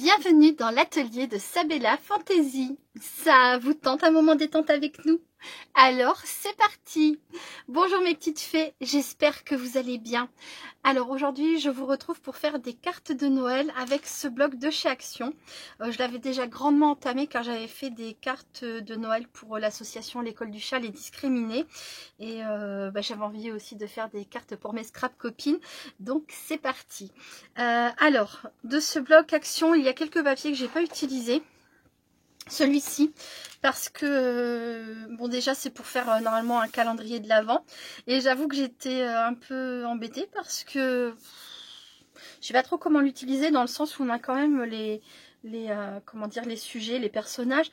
Bienvenue dans l'atelier de Sabella Fantasy. Ça vous tente un moment détente avec nous? Alors c'est parti. Bonjour mes petites fées, j'espère que vous allez bien. Alors aujourd'hui je vous retrouve pour faire des cartes de Noël avec ce bloc de chez Action. Je l'avais déjà grandement entamé car j'avais fait des cartes de Noël pour l'association L'école du chat les discriminés. Et j'avais envie aussi de faire des cartes pour mes scrap copines. Donc c'est parti. Alors de ce bloc Action, il y a quelques papiers que j'ai pas utilisés. Celui-ci parce que bon déjà c'est pour faire normalement un calendrier de l'Avent et j'avoue que j'étais un peu embêtée parce que je sais pas trop comment l'utiliser dans le sens où on a quand même les comment dire, les sujets, les personnages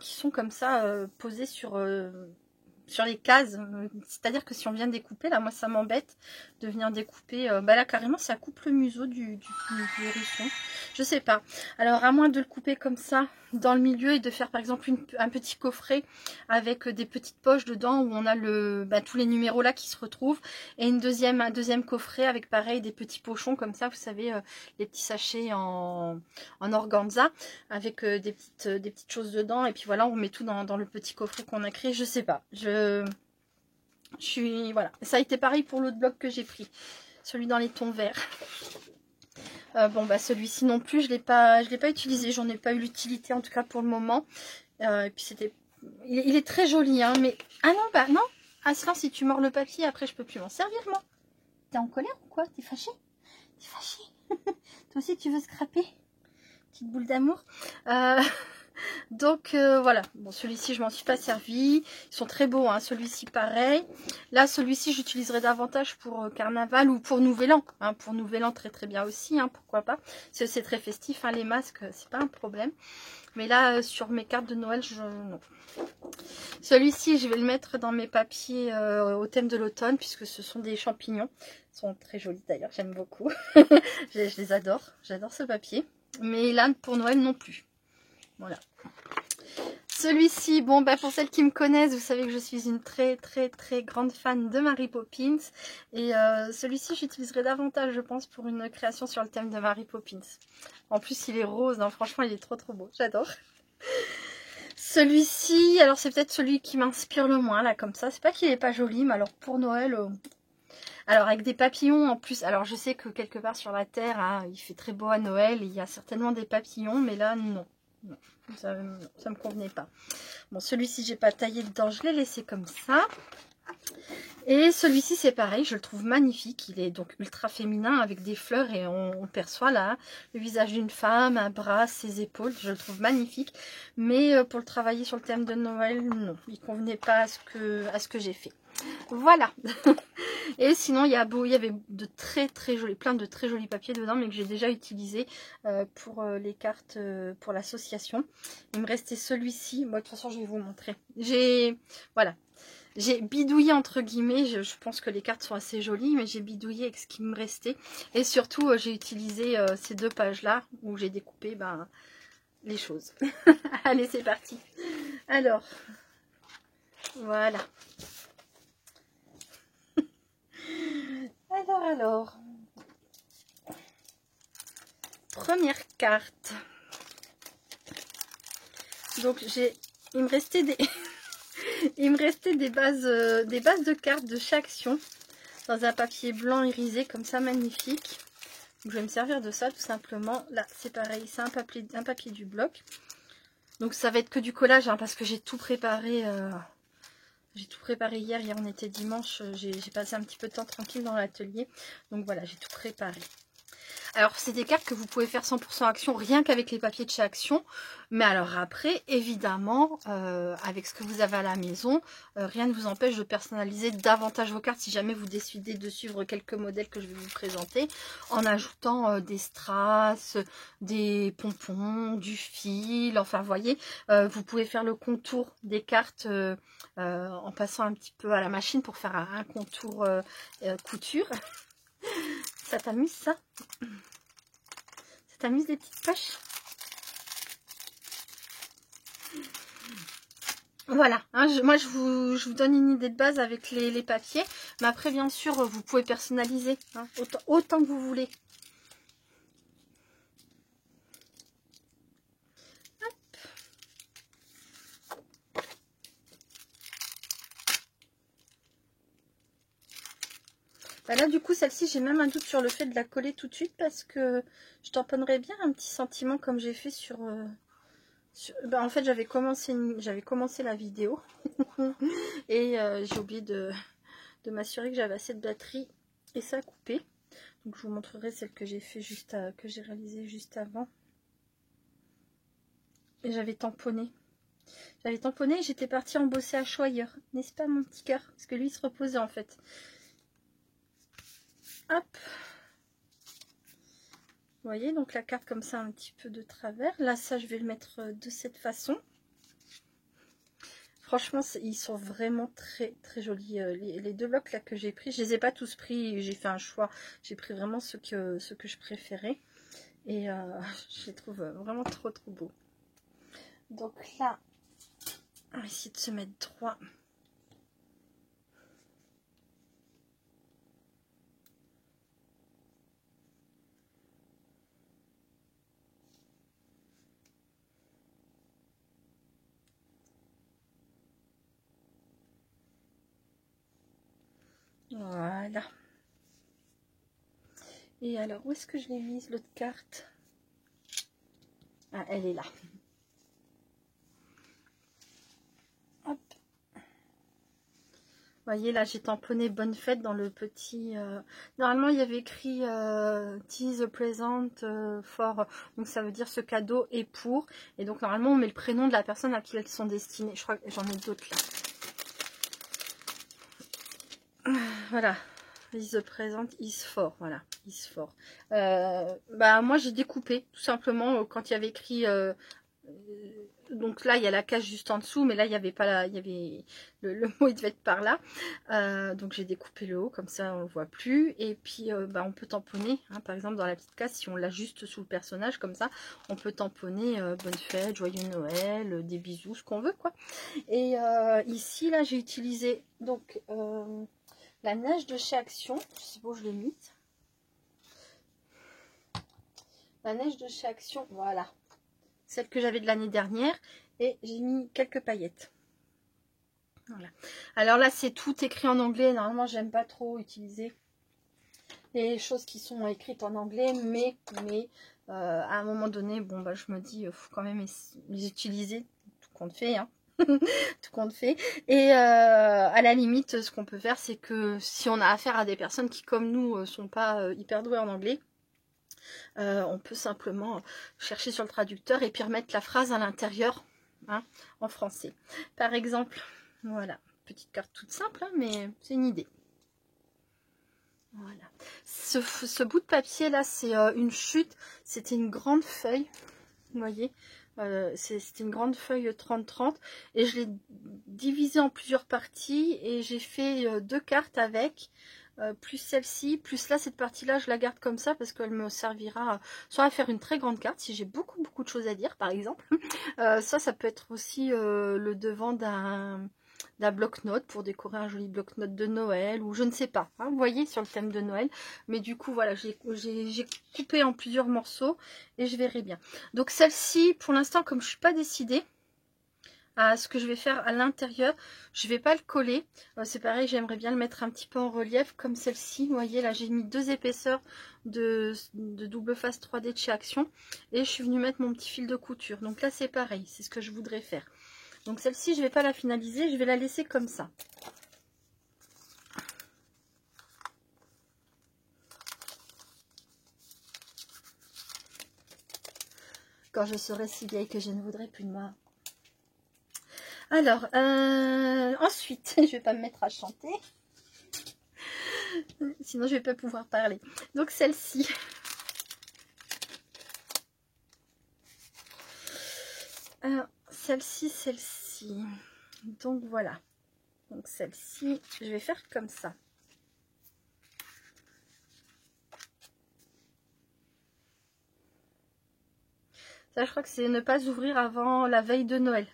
qui sont comme ça posés sur les cases, c'est-à-dire que si on vient découper, là moi ça m'embête de venir découper, là carrément ça coupe le museau du hérisson, je sais pas. Alors à moins de le couper comme ça dans le milieu et de faire par exemple un petit coffret avec des petites poches dedans où on a tous les numéros là qui se retrouvent et un deuxième coffret avec pareil des petits pochons comme ça, vous savez, les petits sachets en organza avec des petites choses dedans et puis voilà on met tout dans le petit coffret qu'on a créé, je sais pas, voilà, ça a été pareil pour l'autre bloc que j'ai pris, celui dans les tons verts. Celui-ci non plus je l'ai pas utilisé, j'en ai pas eu l'utilité en tout cas pour le moment. Et puis il est très joli hein, mais non, sinon si tu mords le papier après je peux plus m'en servir moi. T'es en colère ou quoi? T'es fâché? Toi aussi tu veux scraper? Petite boule d'amour. Donc voilà, bon celui-ci je m'en suis pas servi, ils sont très beaux hein, celui-ci pareil, là celui-ci j'utiliserai davantage pour carnaval ou pour nouvel an, hein, pour nouvel an très très bien aussi, hein, pourquoi pas, c'est très festif, hein, les masques c'est pas un problème, mais là sur mes cartes de Noël non. Celui-ci je vais le mettre dans mes papiers au thème de l'automne puisque ce sont des champignons, ils sont très jolis d'ailleurs, j'aime beaucoup, je les adore, j'adore ce papier, mais là pour Noël non plus. Voilà. Celui-ci, pour celles qui me connaissent, vous savez que je suis une très très très grande fan de Mary Poppins. Et celui-ci, j'utiliserai davantage, je pense, pour une création sur le thème de Mary Poppins. En plus, il est rose, hein, franchement, il est trop trop beau, j'adore. Celui-ci, alors c'est peut-être celui qui m'inspire le moins, là, comme ça. C'est pas qu'il est pas joli, mais alors pour Noël... Alors avec des papillons en plus, alors je sais que quelque part sur la terre, hein, il fait très beau à Noël, il y a certainement des papillons, mais là non. Non, ça me convenait pas. Bon, celui-ci, j'ai pas taillé dedans, je l'ai laissé comme ça. Et celui-ci, c'est pareil, je le trouve magnifique. Il est donc ultra féminin avec des fleurs et on perçoit là le visage d'une femme, un bras, ses épaules. Je le trouve magnifique. Mais pour le travailler sur le thème de Noël, non, il convenait pas à ce que j'ai fait. Voilà. Et sinon il y avait de très très jolis, plein de très jolis papiers dedans, mais que j'ai déjà utilisé pour les cartes pour l'association. Il me restait celui-ci. Moi de toute façon je vais vous montrer. J'ai bidouillé entre guillemets, je pense que les cartes sont assez jolies, mais j'ai bidouillé avec ce qui me restait. Et surtout j'ai utilisé ces deux pages là où j'ai découpé les choses. Allez c'est parti. Alors voilà. Alors, première carte. Donc il me restait des bases de cartes de chaque action dans un papier blanc irisé comme ça magnifique. Donc, je vais me servir de ça tout simplement. Là c'est pareil, c'est un papier du bloc. Donc ça va être que du collage hein, parce que j'ai tout préparé. J'ai tout préparé hier on était dimanche, j'ai passé un petit peu de temps tranquille dans l'atelier. Donc voilà, j'ai tout préparé. Alors c'est des cartes que vous pouvez faire 100% Action rien qu'avec les papiers de chez Action. Mais alors après, évidemment, avec ce que vous avez à la maison, rien ne vous empêche de personnaliser davantage vos cartes si jamais vous décidez de suivre quelques modèles que je vais vous présenter. En ajoutant des strass, des pompons, du fil, enfin vous voyez, vous pouvez faire le contour des cartes en passant un petit peu à la machine pour faire un contour couture. Ça t'amuse ça? Ça t'amuse les petites poches? Voilà, hein, moi je vous donne une idée de base avec les papiers. Mais après bien sûr vous pouvez personnaliser hein, autant que vous voulez. Bah là, du coup, celle-ci, j'ai même un doute sur le fait de la coller tout de suite parce que je tamponnerais bien un petit sentiment comme j'ai fait sur... Bah, en fait, j'avais commencé la vidéo et j'ai oublié de m'assurer que j'avais assez de batterie et ça a coupé. Donc, je vous montrerai celle que j'ai fait que j'ai réalisée juste avant. Et j'avais tamponné. J'étais partie en bosser à Choyeur, n'est-ce pas mon petit cœur? Parce que lui, il se reposait en fait. Hop. Vous voyez, donc la carte comme ça, un petit peu de travers. Là, ça, je vais le mettre de cette façon. Franchement, ils sont vraiment très très jolis. Les deux blocs là que j'ai pris, je les ai pas tous pris. J'ai fait un choix. J'ai pris vraiment ceux que je préférais. Et je les trouve vraiment trop trop beaux. Donc là, on va essayer de se mettre droit. Voilà. Et alors, où est-ce que je l'ai mise, l'autre carte? Ah, elle est là. Hop. Vous voyez, là, j'ai tamponné bonne fête dans le petit... Normalement, il y avait écrit Tis the present for... Donc, ça veut dire ce cadeau est pour. Et donc, normalement, on met le prénom de la personne à qui elles sont destinées. Je crois que j'en ai d'autres là. Voilà. The present is for. Voilà. Is for. Bah, moi, j'ai découpé, tout simplement, quand il y avait écrit... donc là il y a la case juste en dessous, mais là il y avait pas la, il y avait le mot, il devait être par là, donc j'ai découpé le haut comme ça on le voit plus. Et puis bah, on peut tamponner hein, par exemple dans la petite case, si on l'a juste sous le personnage comme ça, on peut tamponner bonne fête, joyeux Noël, des bisous, ce qu'on veut quoi. Et ici là j'ai utilisé donc la neige de chez Action, je sais pas où je l'ai mise, la neige de chez Action, voilà, celle que j'avais de l'année dernière, et j'ai mis quelques paillettes. Voilà. Alors là, c'est tout écrit en anglais. Normalement, j'aime pas trop utiliser les choses qui sont écrites en anglais, mais à un moment donné, bon bah, je me dis, faut quand même les utiliser, tout compte fait, hein. Tout compte fait. Et à la limite, ce qu'on peut faire, c'est que si on a affaire à des personnes qui, comme nous, sont pas hyper douées en anglais, on peut simplement chercher sur le traducteur et puis remettre la phrase à l'intérieur hein, en français. Par exemple, voilà, petite carte toute simple, hein, mais c'est une idée. Voilà. Ce bout de papier là, c'est une chute, c'était une grande feuille, vous voyez, c'était une grande feuille 30-30 et je l'ai divisée en plusieurs parties et j'ai fait deux cartes avec. Plus celle-ci, plus là, cette partie-là, je la garde comme ça parce qu'elle me servira soit à faire une très grande carte, si j'ai beaucoup de choses à dire, par exemple. Ça peut être aussi le devant d'un bloc-notes pour décorer un joli bloc-notes de Noël ou je ne sais pas, hein, vous voyez, sur le thème de Noël. Mais du coup, voilà, j'ai coupé en plusieurs morceaux et je verrai bien. Donc celle-ci, pour l'instant, comme je ne suis pas décidée, à ce que je vais faire à l'intérieur, je vais pas le coller, c'est pareil, j'aimerais bien le mettre un petit peu en relief comme celle-ci. Vous voyez là, j'ai mis deux épaisseurs de double face 3D de chez Action et je suis venue mettre mon petit fil de couture. Donc là c'est pareil, c'est ce que je voudrais faire. Donc celle-ci je vais pas la finaliser, je vais la laisser comme ça. Quand je serai si vieille que je ne voudrais plus de moi. Alors, ensuite, je vais pas me mettre à chanter. Sinon, je vais pas pouvoir parler. Donc, celle-ci. Alors, celle-ci. Donc, voilà. Donc, celle-ci, je vais faire comme ça. Ça, je crois que c'est ne pas ouvrir avant la veille de Noël.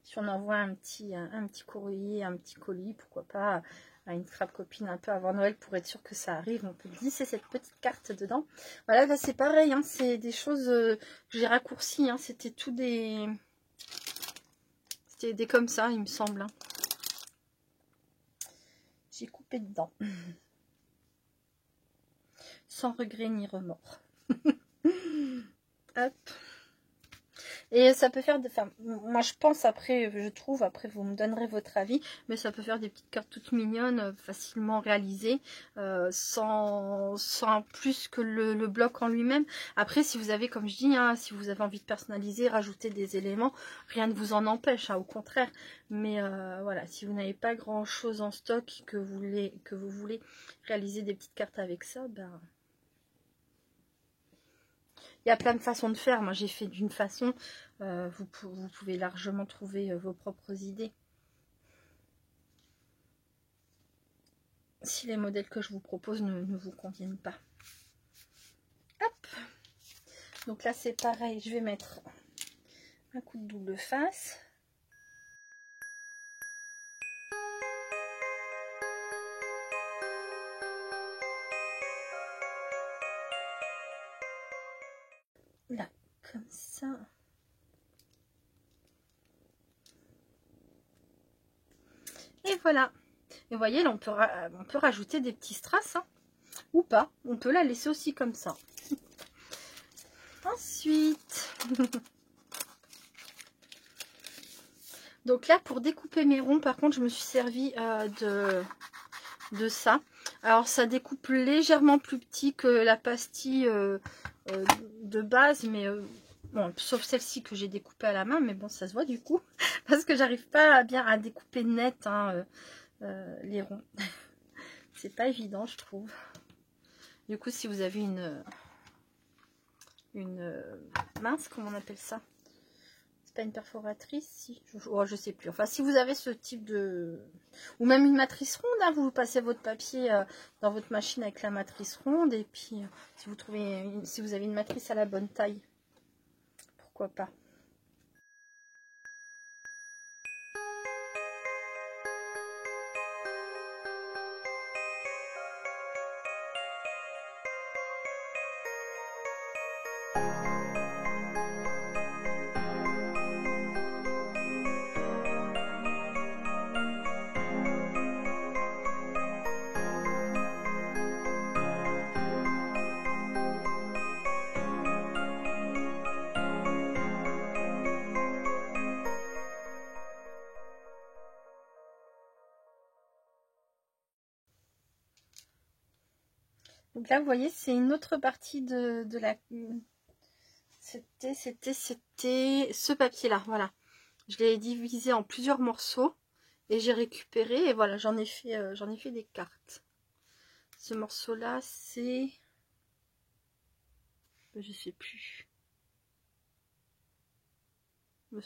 Si on envoie un petit courrier, un petit colis, pourquoi pas à une scrap copine un peu avant Noël pour être sûr que ça arrive, on peut glisser cette petite carte dedans. Voilà, là c'est pareil, hein, c'est des choses que j'ai raccourcies, hein, c'était tout des c'était des comme ça, il me semble. Hein. J'ai coupé dedans. Sans regret ni remords. Hop. Et ça peut faire de... Enfin, moi je pense après, je trouve, après vous me donnerez votre avis, mais ça peut faire des petites cartes toutes mignonnes, facilement réalisées, sans plus que le bloc en lui-même. Après, si vous avez, comme je dis, hein, si vous avez envie de personnaliser, rajouter des éléments, rien ne vous en empêche, hein, au contraire. Mais voilà, si vous n'avez pas grand-chose en stock, que vous voulez réaliser des petites cartes avec ça, ben... Il y a plein de façons de faire. Moi, j'ai fait d'une façon. Vous pouvez largement trouver vos propres idées. Si les modèles que je vous propose ne vous conviennent pas. Hop. Donc là, c'est pareil. Je vais mettre un coup de double face. Là, comme ça. Et voilà. Et vous voyez, là, on peut rajouter des petits strass, hein, ou pas. On peut la laisser aussi comme ça. Ensuite, donc là, pour découper mes ronds, par contre, je me suis servi de ça. Alors, ça découpe légèrement plus petit que la pastille de base, mais bon, sauf celle-ci que j'ai découpée à la main, mais bon, ça se voit du coup, parce que j'arrive pas bien à découper net hein, les ronds. C'est pas évident, je trouve. Du coup, si vous avez une mince, comment on appelle ça? C'est pas une perforatrice, si. Je sais plus. Enfin, si vous avez ce type de... Ou même une matrice ronde, hein, vous passez votre papier dans votre machine avec la matrice ronde. Et puis, si vous avez une matrice à la bonne taille, pourquoi pas. Donc là, vous voyez, c'est une autre partie de la... C'était ce papier-là, voilà. Je l'ai divisé en plusieurs morceaux et j'ai récupéré et voilà, j'en ai fait des cartes. Ce morceau-là, c'est... Je sais plus.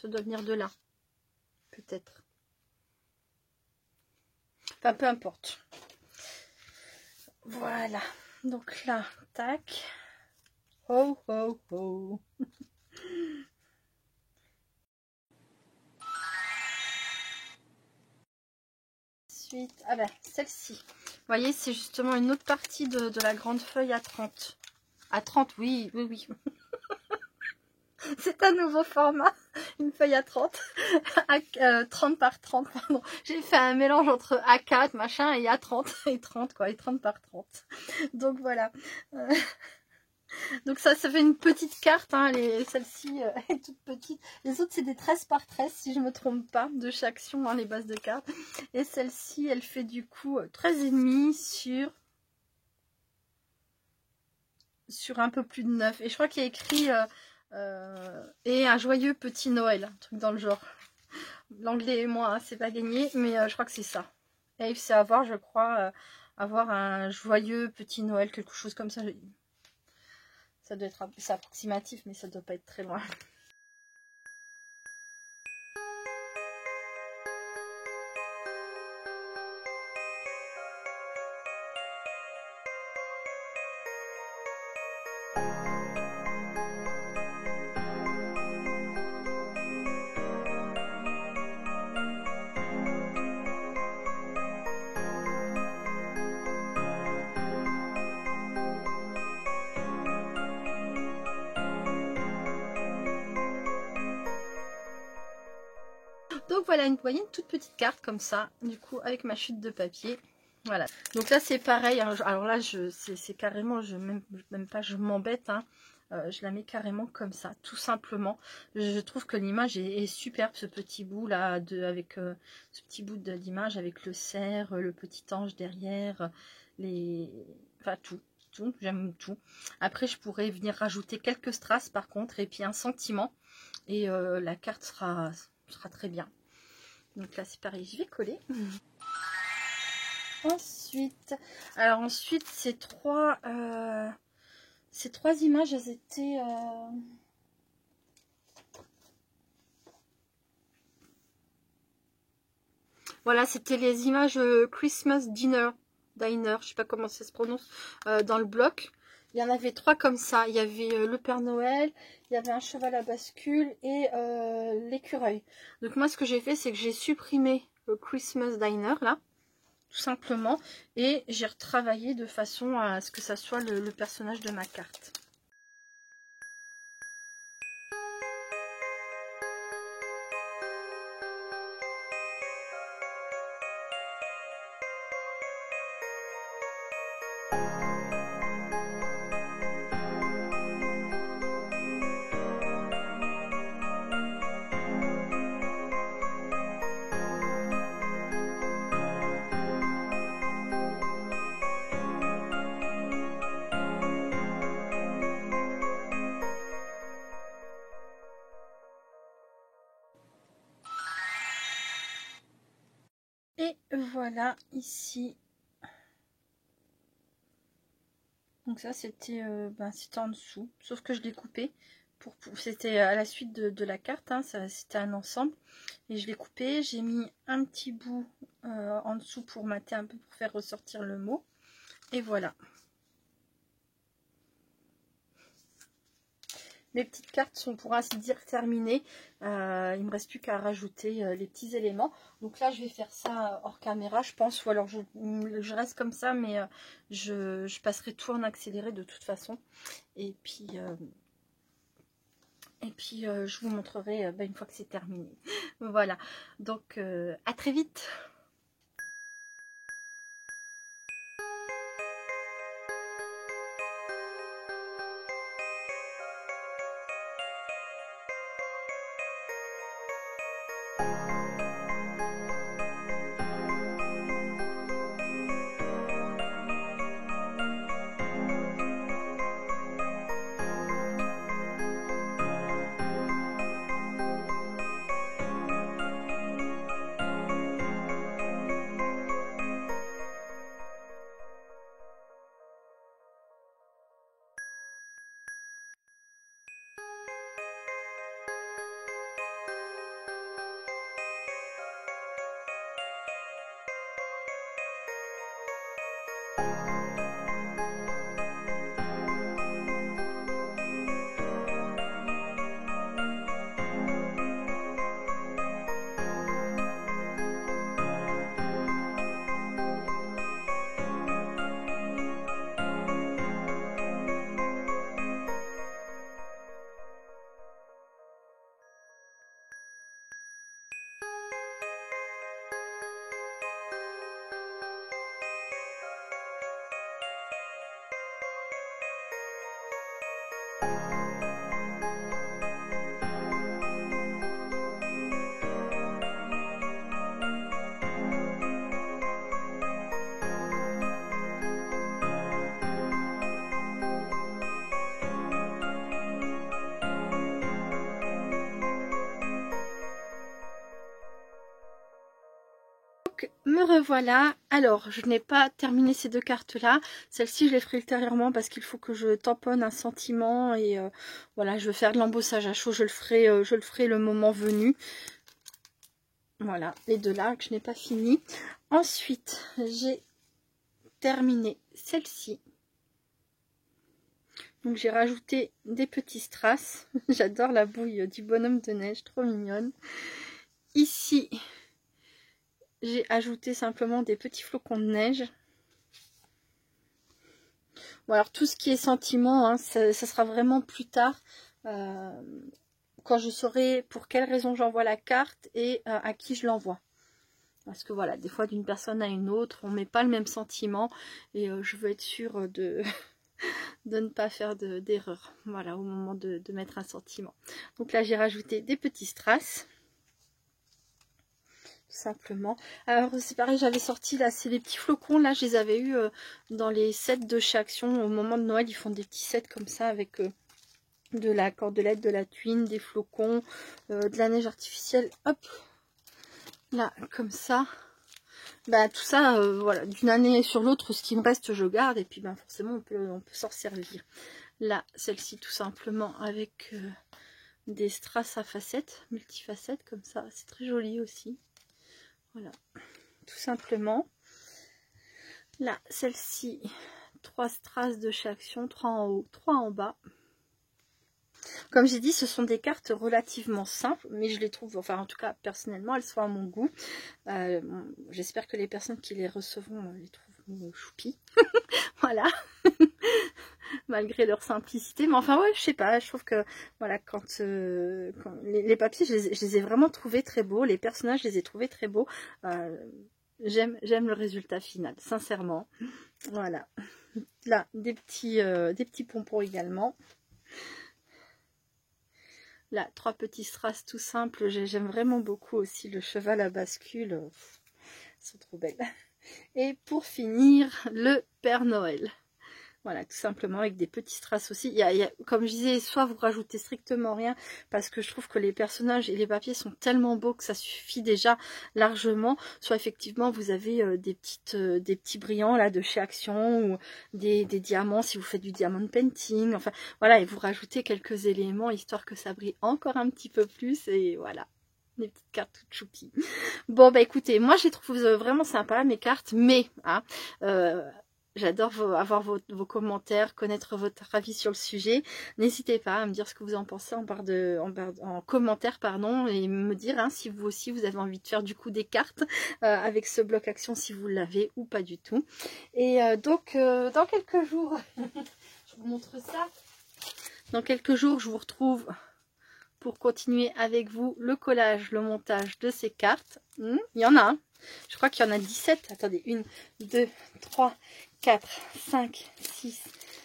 Ça doit venir de là, peut-être. Enfin, peu importe. Voilà. Donc là, tac. Ho, ho, ho. Ensuite, ah ben, celle-ci. Vous voyez, c'est justement une autre partie de la grande feuille à 30. À 30, oui, oui, oui. C'est un nouveau format, une feuille à 30, 30 par 30, pardon. J'ai fait un mélange entre A4, machin, et A30, et 30, quoi, et 30 par 30. Donc voilà. Donc ça fait une petite carte, hein, celle-ci est toute petite. Les autres, c'est des 13 par 13, si je ne me trompe pas, de chaque action, hein, les bases de cartes. Et celle-ci, elle fait du coup 13,5 sur un peu plus de 9. Et je crois qu'il y a écrit... et un joyeux petit Noël, un truc dans le genre. L'anglais et moi, hein, c'est pas gagné, mais je crois que c'est ça. Et c'est avoir, je crois, avoir un joyeux petit Noël, quelque chose comme ça. Ça doit être c'est approximatif, mais ça doit pas être très loin. voilà, vous voyez une toute petite carte comme ça, du coup avec ma chute de papier. Voilà, donc là c'est pareil, hein. Alors là c'est carrément, même pas je m'embête, hein. Je la mets carrément comme ça, tout simplement. Je trouve que l'image est superbe, ce petit bout là, avec ce petit bout d'image avec le cerf, le petit ange derrière, enfin tout, j'aime tout. Après je pourrais venir rajouter quelques strass par contre, et puis un sentiment, et la carte sera très bien. Donc là c'est pareil, je vais coller. Ensuite, ces trois images, elles étaient voilà, c'était les images Christmas Diner, je sais pas comment ça se prononce, dans le bloc. Il y en avait 3 comme ça. Il y avait le Père Noël, il y avait un cheval à bascule et l'écureuil. Donc moi, ce que j'ai fait, c'est que j'ai supprimé le Christmas Diner là, tout simplement, et j'ai retravaillé de façon à ce que ça soit le personnage de ma carte. Et voilà ici. Donc ça c'était en dessous. Sauf que je l'ai coupé. C'était à la suite de la carte. Hein, c'était un ensemble. Et je l'ai coupé. J'ai mis un petit bout en dessous pour mater un peu, pour faire ressortir le mot. Et voilà. Mes petites cartes sont pour ainsi dire terminées. Il ne me reste plus qu'à rajouter les petits éléments. Donc là, je vais faire ça hors caméra, je pense. Ou alors, je reste comme ça, mais je passerai tout en accéléré de toute façon. Et puis, je vous montrerai une fois que c'est terminé. Voilà. Donc, à très vite. Me revoilà. Alors, je n'ai pas terminé ces 2 cartes là. Celle-ci, je les ferai ultérieurement parce qu'il faut que je tamponne un sentiment et voilà, je vais faire de l'embossage à chaud. Je le ferai le moment venu. Voilà, les 2 là que je n'ai pas fini. Ensuite, j'ai terminé celle-ci. Donc, j'ai rajouté des petits strass. J'adore la bouille du bonhomme de neige, trop mignonne. Ici, j'ai ajouté simplement des petits flocons de neige. Bon, alors tout ce qui est sentiment, hein, ça sera vraiment plus tard. quand je saurai pour quelle raison j'envoie la carte et à qui je l'envoie. Parce que voilà, des fois d'une personne à une autre, on met pas le même sentiment et je veux être sûre de, de ne pas faire d'erreur. Voilà, au moment de mettre un sentiment. Donc là, j'ai rajouté des petits strass. Tout simplement. Alors c'est pareil, j'avais sorti là, c'est les petits flocons. Là, je les avais eu dans les sets de chez Action. Au moment de Noël, ils font des petits sets comme ça avec de la cordelette, de la tuile, des flocons, de la neige artificielle. Hop, là, comme ça. Bah, tout ça, voilà, d'une année sur l'autre, ce qui me reste, je garde. Et puis, ben, forcément, on peut s'en servir. Là, celle-ci, tout simplement, avec des strass à facettes, multifacettes, comme ça. C'est très joli aussi. Voilà, tout simplement. Là, celle-ci, 3 strass de chez Action, 3 en haut, 3 en bas. Comme j'ai dit, ce sont des cartes relativement simples, mais je les trouve, enfin en tout cas personnellement, elles sont à mon goût. J'espère que les personnes qui les recevront les trouveront choupi. Voilà. Malgré leur simplicité. Mais enfin ouais, je sais pas, je trouve que voilà, quand les papiers, je les ai vraiment trouvés très beaux. Les personnages, je les ai trouvés très beaux. J'aime le résultat final, sincèrement. Voilà. Là, des petits pompons également. Là, 3 petits strass tout simples. J'aime vraiment beaucoup aussi le cheval à bascule. Ils sont trop belles. Et pour finir, le Père Noël. Voilà, tout simplement avec des petits strass aussi. Comme je disais, soit vous rajoutez strictement rien, parce que je trouve que les personnages et les papiers sont tellement beaux que ça suffit déjà largement. Soit effectivement vous avez des petits brillants là de chez Action, ou des diamants si vous faites du diamond painting. Enfin voilà, et vous rajoutez quelques éléments histoire que ça brille encore un petit peu plus. Et voilà, des petites cartes toutes choupies. Bon bah écoutez, moi je les trouve vraiment sympa mes cartes, mais hein, j'adore avoir vos commentaires, connaître votre avis sur le sujet. N'hésitez pas à me dire ce que vous en pensez en commentaire, pardon, et me dire hein, si vous aussi vous avez envie de faire du coup des cartes avec ce bloc action, si vous l'avez ou pas du tout. Et donc dans quelques jours, je vous montre ça. Dans quelques jours, je vous retrouve pour continuer avec vous le collage, le montage de ces cartes. Il y en a un. Je crois qu'il y en a 17. Attendez, 1, 2, 3, 4, 5, 6,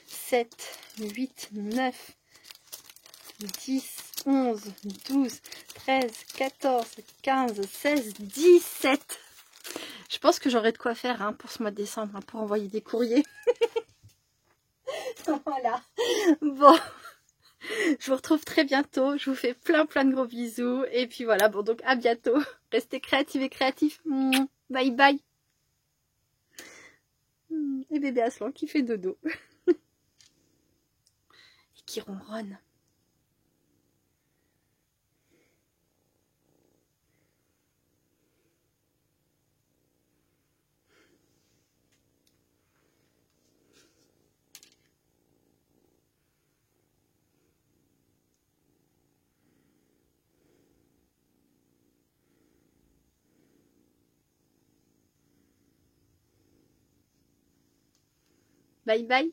7, 8, 9, 10, 11, 12, 13, 14, 15, 16, 17. Je pense que j'aurai de quoi faire hein, pour ce mois de décembre, hein, pour envoyer des courriers. Voilà. Bon. Je vous retrouve très bientôt. Je vous fais plein de gros bisous. Et puis voilà, bon donc à bientôt. Restez créatifs et créatifs. Bye bye. Et bébé Aslan qui fait dodo. Et qui ronronne. Bye bye.